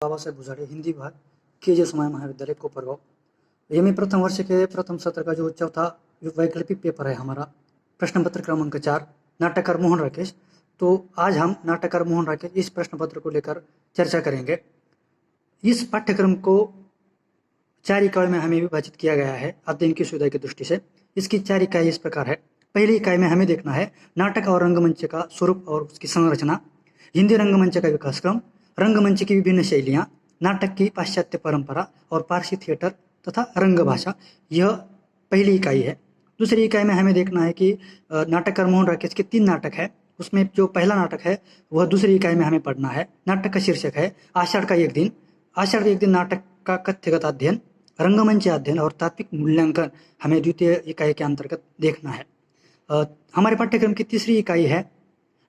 बाबा साहेब भुजाड़े हिंदी विभाग केजे समय महाविद्यालय कोपरगांव। ये में प्रथम वर्ष के प्रथम सत्र का जो चौथा वैकल्पिक पेपर है हमारा, प्रश्न पत्र क्रमांक 4, नाटककार मोहन राकेश। तो आज हम नाटककार मोहन राकेश इस प्रश्न पत्र को लेकर चर्चा करेंगे। इस पाठ्यक्रम को 4 इकाई में हमें विभाजित किया गया है अध्ययन की सुविधा की दृष्टि से। इसकी 4 इकाई इस प्रकार है। पहली इकाई में हमें देखना है नाटक और रंगमंच का स्वरूप और उसकी संरचना, हिंदी रंगमंच का विकास क्रम, रंगमंच की विभिन्न शैलियाँ, नाटक की पाश्चात्य परंपरा और पारसी थिएटर तथा रंगभाषा। यह पहली इकाई है। दूसरी इकाई में हमें देखना है कि नाटककार मोहन राकेश के 3 नाटक है। उसमें जो पहला नाटक है वह दूसरी इकाई में हमें पढ़ना है। नाटक का शीर्षक है आषाढ़ का एक दिन। आषाढ़ का एक दिन नाटक का कथ्यगत अध्ययन, रंगमंच अध्ययन और तात्विक मूल्यांकन हमें द्वितीय इकाई के अंतर्गत देखना है। हमारे पाठ्यक्रम की तीसरी इकाई है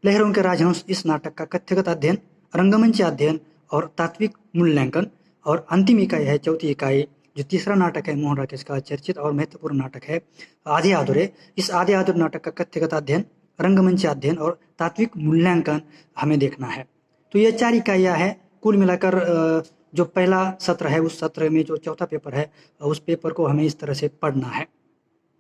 लहरों के राजहंस। इस नाटक का कथ्यगत अध्ययन, रंगमंच अध्ययन और तात्विक मूल्यांकन। और अंतिम इकाई है चौथी इकाई, जो तीसरा नाटक है मोहन राकेश का चर्चित और महत्वपूर्ण नाटक है आधे अधूरे। इस आधे अधूरे नाटक का कथ्यगत अध्ययन, रंगमंच अध्ययन और तात्विक मूल्यांकन हमें देखना है। तो ये 4 इकाइयाँ हैं। कुल मिलाकर जो पहला सत्र है उस सत्र में जो चौथा पेपर है उस पेपर को हमें इस तरह से पढ़ना है।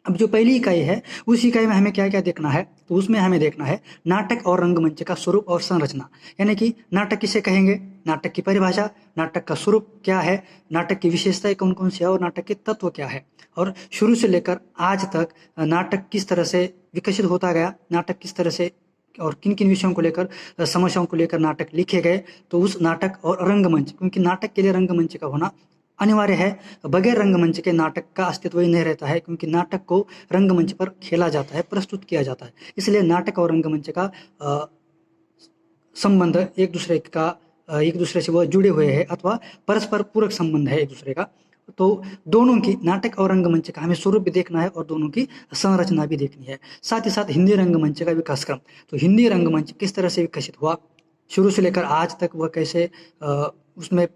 अब जो पहली इकाई है उस इकाई में हमें क्या क्या देखना है, तो उसमें हमें देखना है नाटक और रंगमंच का स्वरूप और संरचना। यानी कि नाटक किसे कहेंगे, नाटक की परिभाषा, नाटक का स्वरूप क्या है, नाटक की विशेषताएं कौन कौन सी है और नाटक के तत्व क्या है, और शुरू से लेकर आज तक नाटक किस तरह से विकसित होता गया, नाटक किस तरह से और किन किन विषयों को लेकर, समस्याओं को लेकर नाटक लिखे गए। तो उस नाटक और रंगमंच, क्योंकि नाटक के लिए रंगमंच का होना अनिवार्य है। बगैर रंगमंच के नाटक का अस्तित्व ही नहीं रहता है, क्योंकि नाटक को रंगमंच पर खेला जाता है, प्रस्तुत किया जाता है। इसलिए नाटक और रंगमंच का संबंध एक दूसरे से वह जुड़े हुए हैं अथवा परस्पर पूरक संबंध है एक दूसरे का। तो दोनों की, नाटक और रंगमंच का हमें स्वरूप भी देखना है और दोनों की संरचना भी देखनी है। साथ ही साथ हिंदी रंगमंच का विकास क्रम, तो हिंदी रंगमंच किस तरह से विकसित हुआ शुरू से लेकर आज तक, वह कैसे उसमें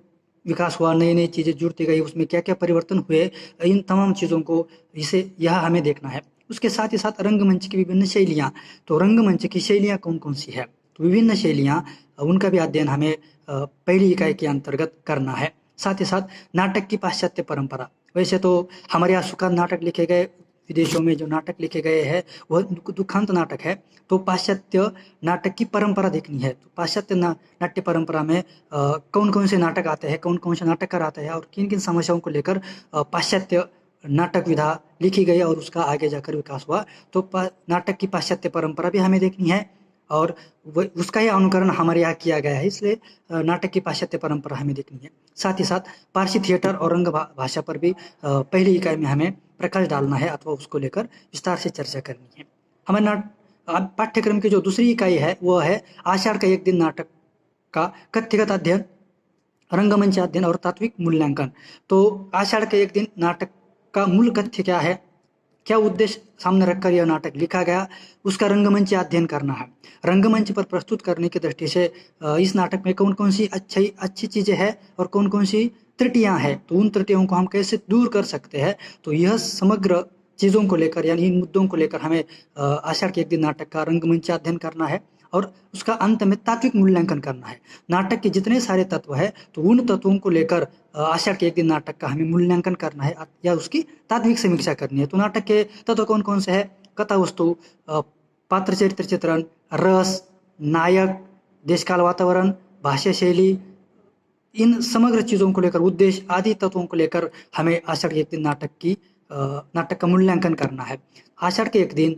विकास हुआ, नई नई चीज़ें जुड़ती गई, उसमें क्या क्या परिवर्तन हुए, इन तमाम चीज़ों को यह हमें देखना है। उसके साथ ही साथ रंगमंच की विभिन्न शैलियाँ, तो रंगमंच की शैलियाँ कौन कौन सी है, तो विभिन्न शैलियाँ, उनका भी अध्ययन हमें पहली इकाई के अंतर्गत करना है। साथ ही साथ नाटक की पाश्चात्य परंपरा, वैसे तो हमारे यहाँ सुखद नाटक लिखे गए, विदेशों में जो नाटक लिखे गए हैं वह दुखांत नाटक है। तो पाश्चात्य नाटक की परंपरा देखनी है। तो पाश्चात्य नाट्य परंपरा में कौन कौन से नाटक आते हैं, कौन कौन से नाटककार आते हैं और किन किन समस्याओं को लेकर पाश्चात्य नाटक विधा लिखी गई और उसका आगे जाकर विकास हुआ। तो नाटक की पाश्चात्य परंपरा भी हमें देखनी है और उसका ही अनुकरण हमारे यहाँ किया गया है, इसलिए नाटक की पाश्चात्य परंपरा हमें देखनी है। साथ ही साथ पारसी थिएटर और रंग भाषा पर भी पहली इकाई में हमें प्रकाश डालना है अथवा उसको लेकर विस्तार से चर्चा करनी है। हमारे पाठ्यक्रम की जो दूसरी इकाई है वह है आषाढ़ का एक दिन नाटक का कथ्यगत अध्ययन, रंगमंच अध्ययन और तात्विक मूल्यांकन। तो आषाढ़ के एक दिन नाटक का मूल कथ्य क्या है, क्या उद्देश्य सामने रखकर यह नाटक लिखा गया, उसका रंगमंच अध्ययन करना है। रंगमंच पर प्रस्तुत करने की दृष्टि से इस नाटक में कौन कौन सी अच्छी चीज़ें हैं और कौन कौन सी त्रुटियां हैं, तो उन त्रुटियों को हम कैसे दूर कर सकते हैं। तो यह समग्र चीज़ों को लेकर, यानी इन मुद्दों को लेकर हमें आषाढ़ के एक दिन नाटक का रंगमंच अध्ययन करना है और उसका अंत में तात्विक मूल्यांकन करना है। नाटक के जितने सारे तत्व है तो उन तत्वों को लेकर आषाढ़ के एक दिन नाटक का हमें मूल्यांकन करना है या उसकी तात्विक समीक्षा करनी है। तो नाटक के तत्व कौन कौन से है, कथा वस्तु, पात्र चरित्र चित्रण, रस, नायक, देशकाल वातावरण, भाषा शैली, इन समग्र चीज़ों को लेकर, उद्देश्य आदि तत्वों को लेकर हमें आषाढ़ के एक दिन नाटक का मूल्यांकन करना है। आषाढ़ के एक दिन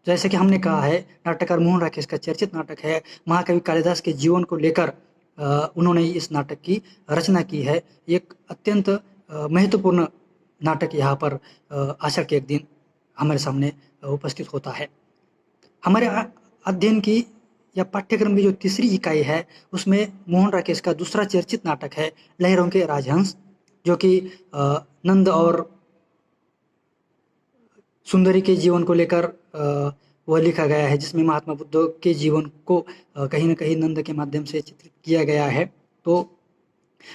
जैसे कि हमने कहा है नाटककार मोहन राकेश का चर्चित नाटक है, महाकवि कालिदास के जीवन को लेकर उन्होंने इस नाटक की रचना की है। एक अत्यंत महत्वपूर्ण नाटक यहाँ पर आषाढ़ के एक दिन हमारे सामने उपस्थित होता है। हमारे अध्ययन की या पाठ्यक्रम की जो तीसरी इकाई है उसमें मोहन राकेश का दूसरा चर्चित नाटक है लहरों के राजहंस, जो कि नंद और सुंदरी के जीवन को लेकर वह लिखा गया है, जिसमें महात्मा बुद्ध के जीवन को कहीं न कहीं नंद के माध्यम से चित्रित किया गया है। तो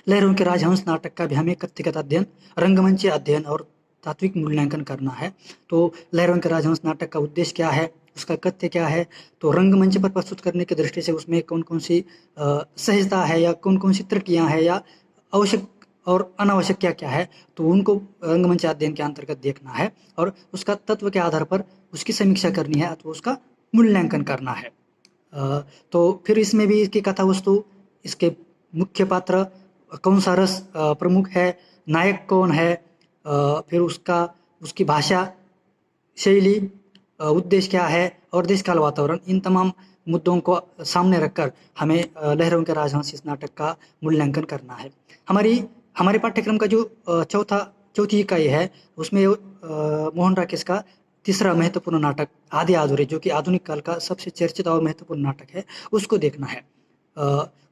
लहरों के राजहंस नाटक का भी हमें कथ्यगत अध्ययन, रंगमंच अध्ययन और तात्विक मूल्यांकन करना है। तो लहरों के राजहंस नाटक का उद्देश्य क्या है, उसका कथ्य क्या है, तो रंगमंच पर प्रस्तुत करने की दृष्टि से उसमें कौन कौन सी सहजता है या कौन कौन सी त्रुटियाँ हैं या आवश्यक और अनावश्यक क्या क्या है, तो उनको रंगमंच अध्ययन के अंतर्गत देखना है और उसका तत्व के आधार पर उसकी समीक्षा करनी है अथवा उसका मूल्यांकन करना है। तो फिर इसमें भी इसकी कथा वस्तु, इसके मुख्य पात्र, कौन सा रस प्रमुख है, नायक कौन है, फिर उसकी भाषा शैली, उद्देश्य क्या है और देश काल वातावरण, इन तमाम मुद्दों को सामने रखकर हमें लहरों के राजहंस इस नाटक का मूल्यांकन करना है। हमारे पाठ्यक्रम का जो चौथी इकाई है उसमें मोहन राकेश का तीसरा महत्वपूर्ण नाटक आधे अधूरे, जो कि आधुनिक काल का सबसे चर्चित और महत्वपूर्ण नाटक है, उसको देखना है।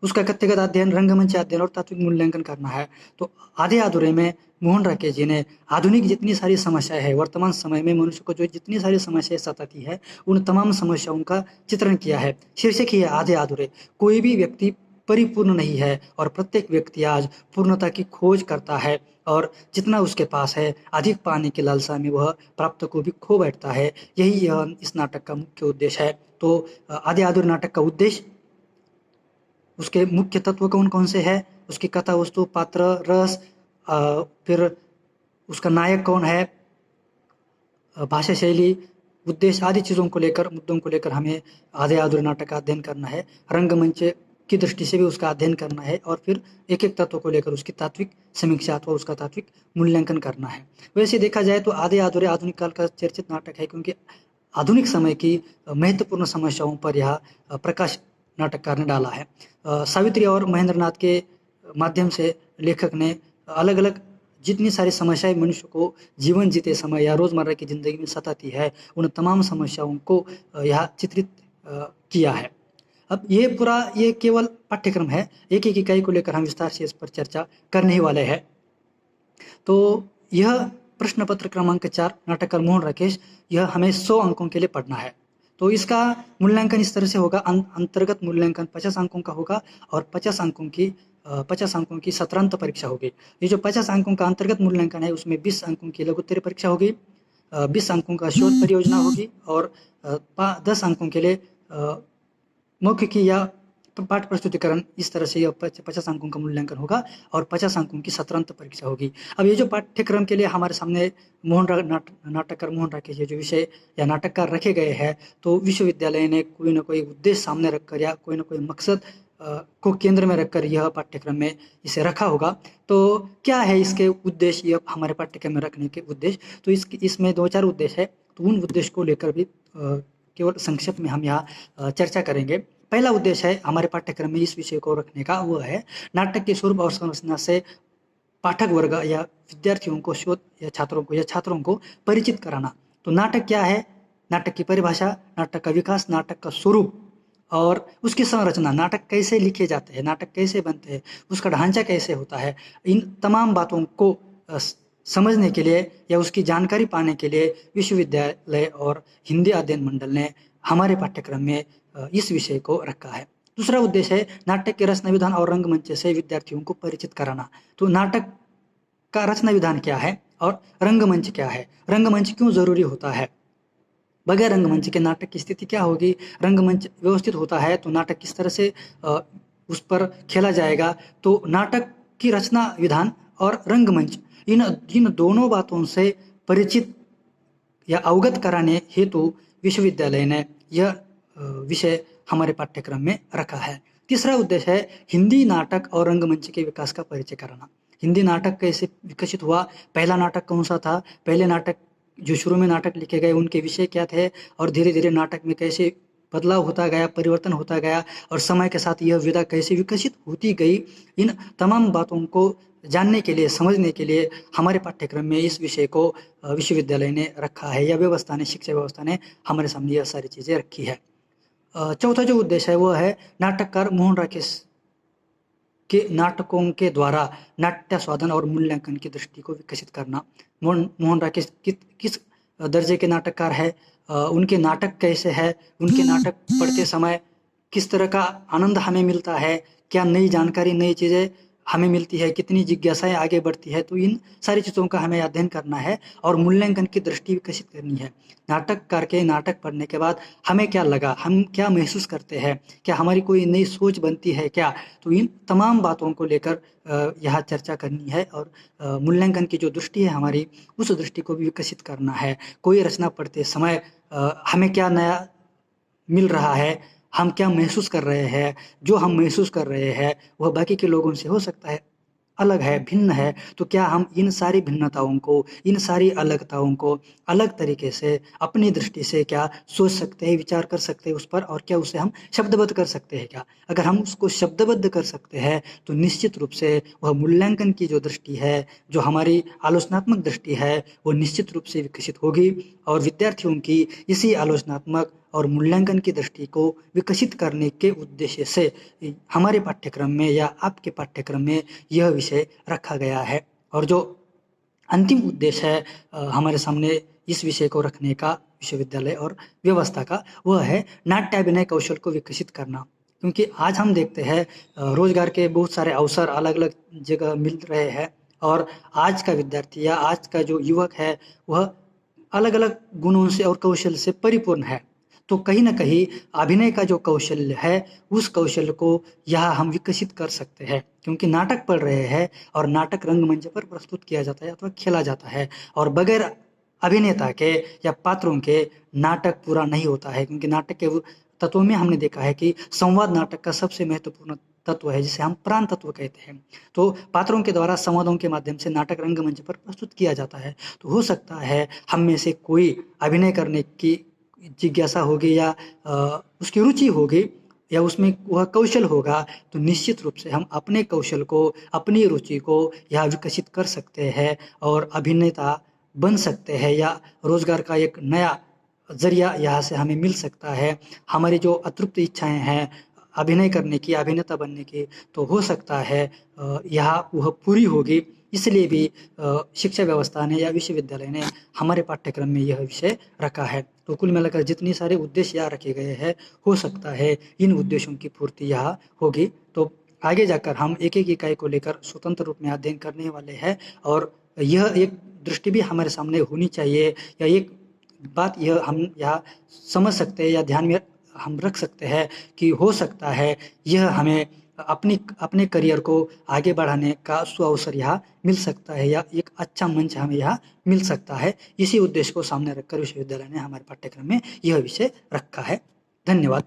उसका कथ्यगत अध्ययन, रंगमंच अध्ययन और तात्विक मूल्यांकन करना है। तो आधे अधूरे में मोहन राकेश जी ने आधुनिक जितनी सारी समस्याएं हैं, वर्तमान समय में मनुष्य को जो जितनी सारी समस्याएं सताती है, उन तमाम समस्याओं का चित्रण किया है। शीर्षक ही है आधे अधूरे। कोई भी व्यक्ति परिपूर्ण नहीं है और प्रत्येक व्यक्ति आज पूर्णता की खोज करता है और जितना उसके पास है अधिक पाने की लालसा में वह प्राप्त को भी खो बैठता है। यही इस नाटक का मुख्य उद्देश्य है। तो आधे अधूरे नाटक का उद्देश्य, उसके मुख्य तत्व कौन कौन से हैं, उसकी कथा वस्तु, पात्र, रस, फिर उसका नायक कौन है, भाषा शैली, उद्देश्य आदि चीज़ों को लेकर, मुद्दों को लेकर हमें आधे अधूरे नाटक का अध्ययन करना है। रंगमंच की दृष्टि से भी उसका अध्ययन करना है और फिर एक एक तत्व को लेकर उसकी तात्विक समीक्षा अथवा उसका तात्विक मूल्यांकन करना है। वैसे देखा जाए तो आधे अधूरे आधुनिक काल का चर्चित नाटक है, क्योंकि आधुनिक समय की महत्वपूर्ण समस्याओं पर यह प्रकाश नाटककार ने डाला है। सावित्री और महेंद्रनाथ के माध्यम से लेखक ने अलग अलग जितनी सारी समस्याएं मनुष्य को जीवन जीते समय या रोज़मर्रा की ज़िंदगी में सताती है, उन तमाम समस्याओं को यहाँ चित्रित किया है। अब ये केवल पाठ्यक्रम है, एक एक इकाई को लेकर हम विस्तार से इस पर चर्चा करने ही वाले हैं। तो यह प्रश्न पत्र क्रमांक 4 नाटककार मोहन राकेश, यह हमें 100 अंकों के लिए पढ़ना है। तो इसका मूल्यांकन इस तरह से होगा, अंतर्गत मूल्यांकन 50 अंकों का होगा और 50 अंकों की सत्रांत परीक्षा होगी। ये जो 50 अंकों का अंतर्गत मूल्यांकन है उसमें 20 अंकों की लघुत्तरीय परीक्षा होगी, 20 अंकों का शोध परियोजना होगी और 10 अंकों के लिए मौखिकी या पाठ प्रस्तुतिकरण। इस तरह से यह 50 अंकों का मूल्यांकन होगा और 50 अंकों की सत्रांत परीक्षा होगी। अब ये जो पाठ्यक्रम के लिए हमारे सामने नाटककार मोहन राकेश, ये जो विषय या नाटककार रखे गए हैं, तो विश्वविद्यालय ने कोई ना कोई उद्देश्य सामने रखकर या कोई ना कोई मकसद को केंद्र में रखकर यह पाठ्यक्रम में इसे रखा होगा। तो क्या है इसके उद्देश्य, यह हमारे पाठ्यक्रम में रखने के उद्देश्य? तो इसमें 2-4 उद्देश्य है, तो उन उद्देश्य को लेकर भी केवल संक्षिप्त में हम यहाँ चर्चा करेंगे। पहला उद्देश्य है हमारे पाठ्यक्रम में इस विषय को रखने का, वो है नाटक के स्वरूप और संरचना से पाठक वर्ग या विद्यार्थियों को, शोध या छात्रों को परिचित कराना। तो नाटक क्या है, नाटक की परिभाषा, नाटक का विकास, नाटक का स्वरूप और उसकी संरचना, नाटक कैसे लिखे जाते हैं, नाटक कैसे बनते हैं, उसका ढांचा कैसे होता है, इन तमाम बातों को समझने के लिए या उसकी जानकारी पाने के लिए विश्वविद्यालय और हिंदी अध्ययन मंडल ने हमारे पाठ्यक्रम में इस विषय को रखा है। दूसरा उद्देश्य है नाटक के रचना विधान और रंगमंच से विद्यार्थियों को परिचित कराना। तो नाटक का रचना विधान क्या है और रंगमंच क्या है, रंगमंच क्यों जरूरी होता है, बगैर रंगमंच के नाटक की स्थिति क्या होगी, रंगमंच व्यवस्थित होता है तो नाटक किस तरह से उस पर खेला जाएगा। तो नाटक की रचना विधान और रंगमंच, इन दोनों बातों से परिचित या अवगत कराने हेतु विश्वविद्यालय ने यह विषय हमारे पाठ्यक्रम में रखा है। तीसरा उद्देश्य है हिंदी नाटक और रंगमंच के विकास का परिचय कराना। हिंदी नाटक कैसे विकसित हुआ, पहला नाटक कौन सा था, पहले नाटक जो शुरू में नाटक लिखे गए उनके विषय क्या थे और धीरे धीरे नाटक में कैसे बदलाव होता गया, परिवर्तन होता गया और समय के साथ यह विधा कैसे विकसित होती गई। इन तमाम बातों को जानने के लिए, समझने के लिए हमारे पाठ्यक्रम में इस विषय को विश्वविद्यालय ने रखा है या व्यवस्था ने, शिक्षा व्यवस्था ने हमारे सामने यह सारी चीज़ें रखी है। चौथा जो उद्देश्य है वो है नाटककार मोहन राकेश के नाटकों के द्वारा नाट्य स्वादन और मूल्यांकन की दृष्टि को विकसित करना। मोहन राकेश किस दर्जे के नाटककार है, उनके नाटक कैसे है, उनके नाटक पढ़ते समय किस तरह का आनंद हमें मिलता है, क्या नई जानकारी, नई चीज़ें हमें मिलती है, कितनी जिज्ञासाएँ आगे बढ़ती है, तो इन सारी चीज़ों का हमें अध्ययन करना है और मूल्यांकन की दृष्टि विकसित करनी है। नाटक करके नाटक पढ़ने के बाद हमें क्या लगा, हम क्या महसूस करते हैं, क्या हमारी कोई नई सोच बनती है क्या? तो इन तमाम बातों को लेकर यहाँ चर्चा करनी है और मूल्यांकन की जो दृष्टि है हमारी, उस दृष्टि को भी विकसित करना है। कोई रचना पढ़ते समय हमें क्या नया मिल रहा है, हम क्या महसूस कर रहे हैं, जो हम महसूस कर रहे हैं, वह बाकी के लोगों से हो सकता है अलग है, भिन्न है, तो क्या हम इन सारी भिन्नताओं को, इन सारी अलगताओं को अलग तरीके से अपनी दृष्टि से क्या सोच सकते हैं, विचार कर सकते हैं उस पर और क्या उसे हम शब्दबद्ध कर सकते हैं क्या? अगर हम उसको शब्दबद्ध कर सकते हैं, तो निश्चित रूप से वह मूल्यांकन की जो दृष्टि है, जो हमारी आलोचनात्मक दृष्टि है, वो निश्चित रूप से विकसित होगी और विद्यार्थियों की इसी आलोचनात्मक और मूल्यांकन की दृष्टि को विकसित करने के उद्देश्य से हमारे पाठ्यक्रम में या आपके पाठ्यक्रम में यह विषय रखा गया है। और जो अंतिम उद्देश्य है हमारे सामने इस विषय को रखने का विश्वविद्यालय और व्यवस्था का, वह है नाट्याभिनय कौशल को विकसित करना। क्योंकि आज हम देखते हैं रोजगार के बहुत सारे अवसर अलग-अलग जगह मिल रहे हैं और आज का विद्यार्थी या आज का जो युवक है, वह अलग-अलग गुणों से और कौशल से परिपूर्ण है। तो कहीं न कहीं अभिनय का जो कौशल्य है, उस कौशल को यहाँ हम विकसित कर सकते हैं। क्योंकि नाटक पढ़ रहे हैं और नाटक रंगमंच पर प्रस्तुत किया जाता है अथवा खेला जाता है और बगैर अभिनेता के या पात्रों के नाटक पूरा नहीं होता है। क्योंकि नाटक के वो तत्वों में हमने देखा है कि संवाद नाटक का सबसे महत्वपूर्ण तत्व है, जिसे हम प्राण तत्व कहते हैं। तो पात्रों के द्वारा संवादों के माध्यम से नाटक रंगमंच पर प्रस्तुत किया जाता है। तो हो सकता है हम में से कोई अभिनय करने की जिज्ञासा होगी या उसकी रुचि होगी या उसमें वह कौशल होगा, तो निश्चित रूप से हम अपने कौशल को, अपनी रुचि को यहाँ विकसित कर सकते हैं और अभिनेता बन सकते हैं या रोज़गार का एक नया ज़रिया यहाँ से हमें मिल सकता है। हमारी जो अतृप्त इच्छाएँ हैं अभिनय करने की, अभिनेता बनने की, तो हो सकता है यहाँ वह पूरी होगी। इसलिए भी शिक्षा व्यवस्था ने या विश्वविद्यालय ने हमारे पाठ्यक्रम में यह विषय रखा है। तो कुल मिलाकर जितने सारे उद्देश्य यहाँ रखे गए हैं, हो सकता है इन उद्देश्यों की पूर्ति यहाँ होगी। तो आगे जाकर हम एक-एक इकाई को लेकर स्वतंत्र रूप में अध्ययन करने वाले हैं और यह एक दृष्टि भी हमारे सामने होनी चाहिए या एक बात यह हम यहाँ समझ सकते हैं या ध्यान में हम रख सकते हैं कि हो सकता है यह हमें अपने करियर को आगे बढ़ाने का सुअवसर यहाँ मिल सकता है या एक अच्छा मंच हमें यहाँ मिल सकता है। इसी उद्देश्य को सामने रखकर विश्वविद्यालय ने हमारे पाठ्यक्रम में यह विषय रखा है। धन्यवाद।